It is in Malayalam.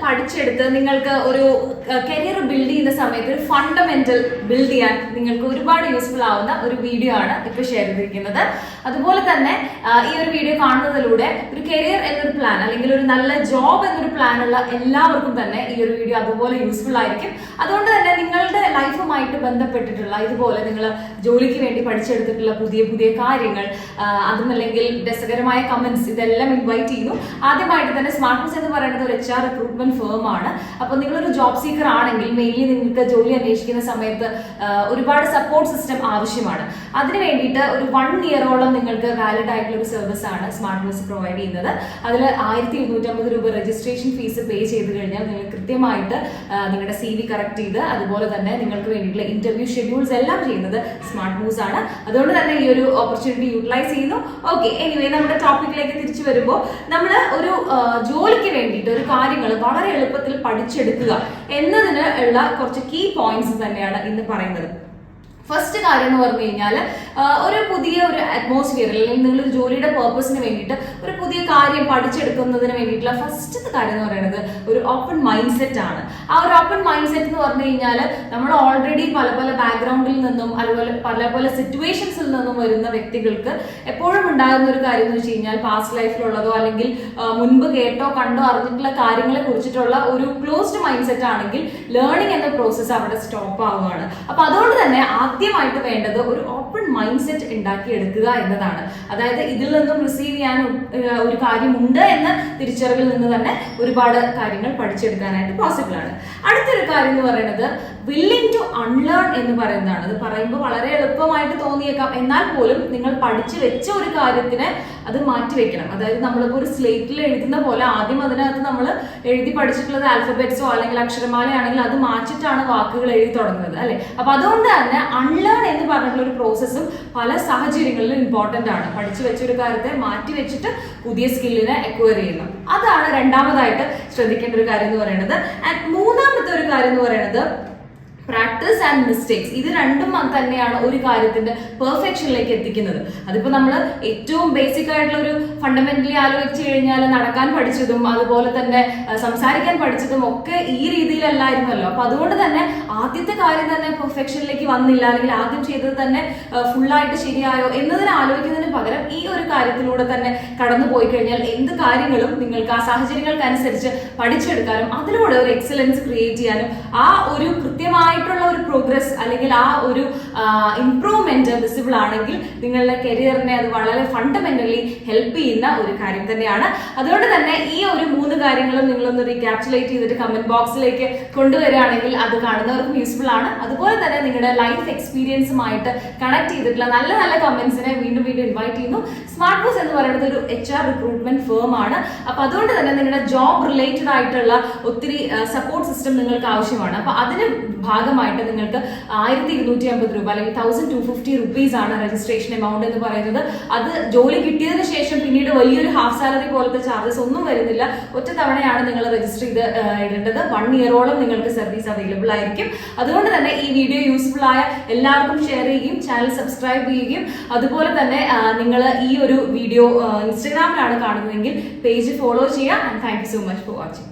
പഠിച്ചെടുത്ത് നിങ്ങൾക്ക് ഒരു കരിയർ ബിൽഡ് ചെയ്യുന്ന സമയത്ത് ഒരു ഫണ്ടമെന്റൽ ബിൽഡ് ചെയ്യാൻ നിങ്ങൾക്ക് ഒരുപാട് യൂസ്ഫുൾ ആവുന്ന ഒരു വീഡിയോ ആണ് ഇപ്പൊ ഷെയർ ചെയ്തിരിക്കുന്നത്. അതുപോലെ തന്നെ ഈ ഒരു വീഡിയോ കാണുന്നതിലൂടെ ഒരു കരിയർ എന്നൊരു പ്ലാൻ അല്ലെങ്കിൽ ഒരു നല്ല ജോബ് എന്നൊരു പ്ലാൻ ഉള്ള എല്ലാവർക്കും തന്നെ ഈ ഒരു വീഡിയോ അതുപോലെ യൂസ്ഫുൾ ആയിരിക്കും. അതുകൊണ്ട് തന്നെ നിങ്ങളുടെ ലൈഫുമായിട്ട് ബന്ധപ്പെട്ടിട്ടുള്ള ഇതുപോലെ നിങ്ങൾ ജോലിക്ക് വേണ്ടി പഠിച്ചെടുത്തിട്ടുള്ള പുതിയ പുതിയ കാര്യങ്ങൾ, അതുമല്ലെങ്കിൽ രസകരമായ കമന്റ്സ്, ഇതെല്ലാം ഇൻവൈറ്റ് ചെയ്യുന്നു. ആദ്യമായിട്ട് തന്നെ സ്മാർട്ട് മൂവ്സ് എന്ന് പറയുന്നത് ഒരു HR റിക്രൂട്ട്മെന്റ് ഫേം ആണ്. അപ്പോൾ നിങ്ങളൊരു ജോബ് സീക്കർ ആണെങ്കിൽ മെയിൻലി നിങ്ങൾക്ക് ജോലി അന്വേഷിക്കുന്ന സമയത്ത് ഒരുപാട് സപ്പോർട്ട് സിസ്റ്റം ആവശ്യമാണ്. അതിന് വേണ്ടിയിട്ട് ഒരു 1 ഇയറോളം നിങ്ങൾക്ക് വാലിഡ് ആയിട്ടുള്ള ഒരു സർവീസ് ആണ് സ്മാർട്ട് മൂവ്സ് പ്രൊവൈഡ് ചെയ്യുന്നത്. അതിൽ 1250 രൂപ രജിസ്ട്രേഷൻ ഫീസ് പേ ചെയ്ത് കഴിഞ്ഞാൽ നിങ്ങൾ കൃത്യമായിട്ട് നിങ്ങളുടെ CV കറക്റ്റ് ചെയ്ത് അതുപോലെ തന്നെ നിങ്ങൾക്ക് വേണ്ടിയിട്ടുള്ള ഇന്റർവ്യൂ ഷെഡ്യൂൾസ് എല്ലാം ചെയ്യുന്നത് സ്മാർട്ട് മൂവ്സ് ആണ്. അതുകൊണ്ട് തന്നെ ഈ ഒരു ഓപ്പർച്യൂണിറ്റി യൂട്ടിലൈസ് ചെയ്യുന്നു. ഓക്കെ, എനിവേ നമ്മുടെ ടോപ്പിക്കിലേക്ക് തിരിച്ചു വരുമ്പോൾ നമ്മൾ ഒരു ജോലിക്ക് വേണ്ടിയിട്ട് ഒരു കാര്യങ്ങൾ വളരെ എളുപ്പത്തിൽ പഠിച്ചെടുക്കുക എന്നതിന് ഉള്ള കുറച്ച് കീ പോയിന്റ്സ് തന്നെയാണ് ഇന്ന് പറയുന്നത്. ഫസ്റ്റ് കാര്യം എന്ന് പറഞ്ഞു കഴിഞ്ഞാൽ ഒരു പുതിയ ഒരു അറ്റ്മോസ്ഫിയർ അല്ലെങ്കിൽ നിങ്ങളൊരു ജോലിയുടെ പേർപ്പസിന് വേണ്ടിയിട്ട് ഒരു പുതിയ കാര്യം പഠിച്ചെടുക്കുന്നതിന് വേണ്ടിയിട്ടുള്ള ഫസ്റ്റത്തെ കാര്യം എന്ന് പറയുന്നത് ഒരു ഓപ്പൺ മൈൻഡ് സെറ്റ് ആണ്. ആ ഒരു ഓപ്പൺ മൈൻഡ് സെറ്റ് എന്ന് പറഞ്ഞു കഴിഞ്ഞാൽ നമ്മൾ ഓൾറെഡി പല പല ബാക്ക്ഗ്രൗണ്ടിൽ നിന്നും അതുപോലെ പല പല സിറ്റുവേഷൻസിൽ നിന്നും വരുന്ന വ്യക്തികൾക്ക് എപ്പോഴും ഉണ്ടാകുന്ന ഒരു കാര്യം എന്ന് വെച്ച് കഴിഞ്ഞാൽ പാസ്റ്റ് ലൈഫിലുള്ളതോ അല്ലെങ്കിൽ മുൻപ് കേട്ടോ കണ്ടോ അറിഞ്ഞിട്ടുള്ള കാര്യങ്ങളെ കുറിച്ചിട്ടുള്ള ഒരു ക്ലോസ്ഡ് മൈൻഡ് സെറ്റ് ആണെങ്കിൽ ലേണിംഗ് എന്ന പ്രോസസ്സ് അവിടെ സ്റ്റോപ്പ് ആവുകയാണ്. അപ്പൊ അതുകൊണ്ട് തന്നെ ആദ്യമായിട്ട് വേണ്ടത് ഒരു ഓപ്പൺ മൈൻഡ് സെറ്റ് ഉണ്ടാക്കിയെടുക്കുക എന്നതാണ്. അതായത് ഇതിൽ നിന്നും റിസീവ് ചെയ്യാൻ ഒരു കാര്യമുണ്ട് എന്ന തിരിച്ചറിവിൽ നിന്ന് തന്നെ ഒരുപാട് കാര്യങ്ങൾ പഠിച്ചെടുക്കാനായിട്ട് പോസിബിൾ ആണ്. അടുത്തൊരു കാര്യം എന്ന് പറയുന്നത് വില്ലിംഗ് ടു അൺലേൺ എന്ന് പറയുന്നതാണ്. അത് പറയുമ്പോൾ വളരെ എളുപ്പമായിട്ട് തോന്നിയേക്കാം, എന്നാൽ പോലും നിങ്ങൾ പഠിച്ചു വെച്ച ഒരു കാര്യത്തിന് അത് മാറ്റിവെക്കണം. അതായത് നമ്മളിപ്പോൾ ഒരു സ്ലേറ്റിൽ എഴുതുന്ന പോലെ ആദ്യം അതിനകത്ത് നമ്മൾ എഴുതി പഠിച്ചിട്ടുള്ളത് ആൽഫബറ്റ്സോ അല്ലെങ്കിൽ അക്ഷരമാലയാണെങ്കിൽ അത് മാറ്റിയിട്ടാണ് വാക്കുകൾ എഴുതി തുടങ്ങുന്നത്, അല്ലെ? അപ്പൊ അതുകൊണ്ട് തന്നെ അൺലേൺ എന്ന് പറഞ്ഞിട്ടുള്ള ഒരു പ്രോസസ്സും പല സാഹചര്യങ്ങളിലും ഇമ്പോർട്ടന്റ് ആണ്. പഠിച്ചു വെച്ചൊരു കാര്യത്തെ മാറ്റി വെച്ചിട്ട് പുതിയ സ്കില്ലിനെ അക്വയർ ചെയ്യണം. അതാണ് രണ്ടാമതായിട്ട് ശ്രദ്ധിക്കേണ്ട ഒരു കാര്യം എന്ന് പറയുന്നത്. ആൻഡ് മൂന്നാമത്തെ ഒരു കാര്യം എന്ന് പറയുന്നത് പ്രാക്ടീസ് ആൻഡ് മിസ്റ്റേക്സ്. ഇത് രണ്ടും തന്നെയാണ് ഒരു കാര്യത്തിന്റെ പെർഫെക്ഷനിലേക്ക് എത്തിക്കുന്നത്. അതിപ്പോ നമ്മൾ ഏറ്റവും ബേസിക് ആയിട്ടുള്ള ഒരു ഫണ്ടമെന്റലി ആലോചിച്ച് കഴിഞ്ഞാൽ നടക്കാൻ പഠിച്ചതും അതുപോലെ തന്നെ സംസാരിക്കാൻ പഠിച്ചതും ഒക്കെ ഈ രീതിയിലല്ലായിരുന്നല്ലോ. അപ്പൊ അതുകൊണ്ട് തന്നെ ആദ്യത്തെ കാര്യം തന്നെ പെർഫെക്ഷനിലേക്ക് വന്നില്ല, അല്ലെങ്കിൽ ആദ്യം ചെയ്തത് തന്നെ ഫുള്ളായിട്ട് ശരിയായോ എന്നതിനെ ആലോചിക്കുന്നതിന് പകരം ഈ ഒരു കാര്യത്തിലൂടെ തന്നെ കടന്നു പോയി കഴിഞ്ഞാൽ എന്ത് കാര്യങ്ങളും നിങ്ങൾക്ക് ആ സാഹചര്യങ്ങൾക്കനുസരിച്ച് പഠിച്ചെടുക്കാനും അതിലൂടെ ഒരു എക്സലൻസ് ക്രിയേറ്റ് ചെയ്യാനും ആ ഒരു കൃത്യമായ ഒരു പ്രോഗ്രസ് അല്ലെങ്കിൽ ആ ഒരു ഇംപ്രൂവ്മെന്റ് വിസിബിൾ ആണെങ്കിൽ നിങ്ങളുടെ കരിയറിനെ അത് വളരെ ഫണ്ടമെന്റലി ഹെൽപ്പ് ചെയ്യുന്ന ഒരു കാര്യം തന്നെയാണ്. അതുകൊണ്ട് തന്നെ ഈ ഒരു 3 കാര്യങ്ങളും നിങ്ങളൊന്ന് റീക്യാപ്ചുലേറ്റ് ചെയ്തിട്ട് കമന്റ് ബോക്സിലേക്ക് കൊണ്ടുവരികയാണെങ്കിൽ അത് കാണുന്നവർക്കും യൂസ്ഫുൾ ആണ്. അതുപോലെ തന്നെ നിങ്ങളുടെ ലൈഫ് എക്സ്പീരിയൻസുമായിട്ട് കണക്ട് ചെയ്തിട്ടുള്ള നല്ല നല്ല കമന്റ്സിനെ വീണ്ടും വീണ്ടും ഇൻവൈറ്റ് ചെയ്യുന്നു. സ്മാർട്ട് മൂവ്സ് എന്ന് പറയുന്നത് ഒരു HR റിക്രൂട്ട്മെന്റ് ഫേം ആണ്. അപ്പൊ അതുകൊണ്ട് തന്നെ നിങ്ങളുടെ ജോബ് റിലേറ്റഡ് ആയിട്ടുള്ള ഒത്തിരി സപ്പോർട്ട് സിസ്റ്റം നിങ്ങൾക്ക് ആവശ്യമാണ്. അപ്പൊ അതിന് ഭാഗമായിട്ട് നിങ്ങൾക്ക് 1250 രൂപ അല്ലെങ്കിൽ 1250 റുപ്പീസ് ആണ് രജിസ്ട്രേഷൻ എമൗണ്ട് എന്ന് പറയുന്നത്. അത് ജോലി കിട്ടിയതിനു ശേഷം പിന്നീട് വലിയൊരു ഹാഫ് സാലറി പോലത്തെ ചാർജസ് ഒന്നും വരുന്നില്ല. ഒറ്റ തവണയാണ് നിങ്ങൾ രജിസ്റ്റർ ചെയ്ത് ഇടേണ്ടത്. 1 ഇയറോളം നിങ്ങൾക്ക് സർവീസ് അവൈലബിൾ ആയിരിക്കും. അതുകൊണ്ട് തന്നെ ഈ വീഡിയോ യൂസ്ഫുൾ ആയ എല്ലാവർക്കും ഷെയർ ചെയ്യുകയും ചാനൽ സബ്സ്ക്രൈബ് ചെയ്യുകയും അതുപോലെ തന്നെ നിങ്ങൾ ഈ ഒരു വീഡിയോ ഇൻസ്റ്റാഗ്രാമിലാണ് കാണുന്നതെങ്കിൽ പേജ് ഫോളോ ചെയ്യുക. And thank you so much for watching.